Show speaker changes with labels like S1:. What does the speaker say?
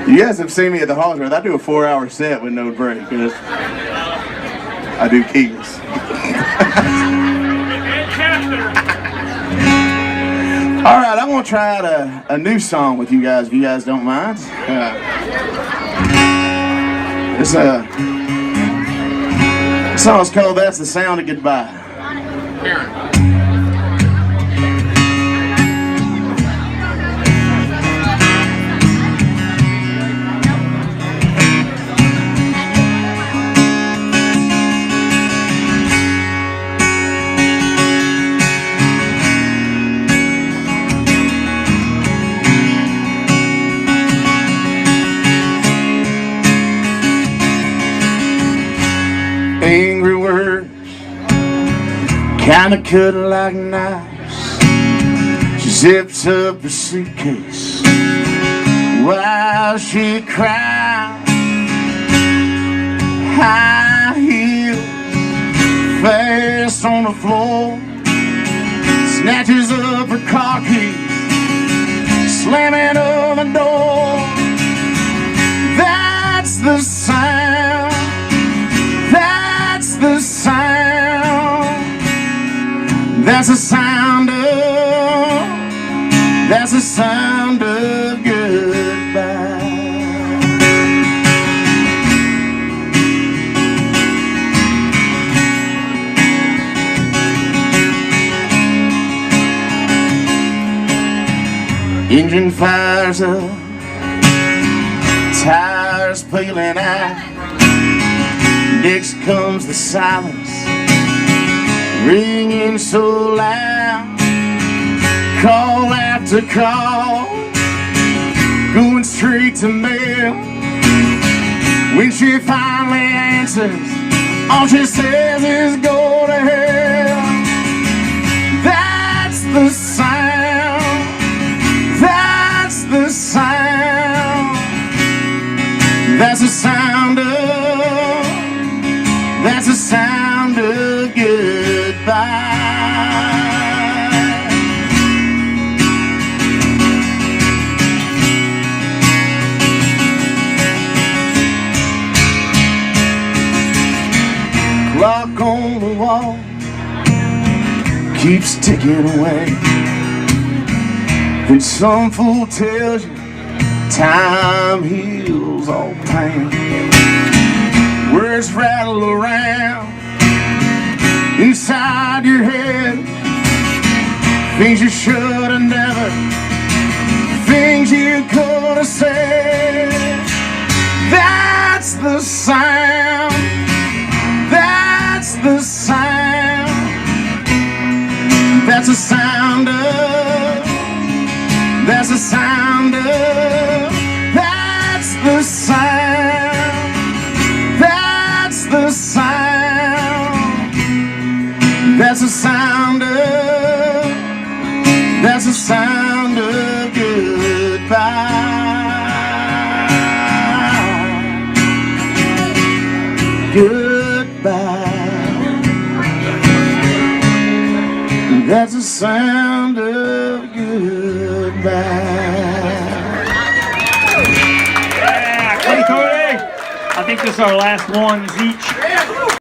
S1: You guys have seen me at the Hall Road. I do a 4-hour set with no break. I do keys. All right, I'm gonna try out a new song with you guys, if you guys don't mind. This song's called "That's the Sound of Goodbye." Angry words, kinda cut like knives. She zips up her suitcase while she cries. High heels fast on the floor, snatches up her car keys, slamming on the door. That's the sound. That's the sound. That's the sound of. That's the sound of goodbye. Engine fires up, tires peeling out. Next comes the silence, ringing so loud. Call after call, going straight to mail. When she finally answers, all she says is go to hell. That's the sound. That's the sound. That's the sound of. That's the sound of goodbye. Clock on the wall keeps ticking away. Then some fool tells you time heals all pain. Words rattle around inside your head. Things you should have never, things you could have said. That's the sound. That's the sound. That's the sound of. That's the sound of. That's the sound. That's the sound. That's the sound of. That's the sound of goodbye. Goodbye. That's the sound of goodbye.
S2: Yeah, Cody. I think this is our last ones each.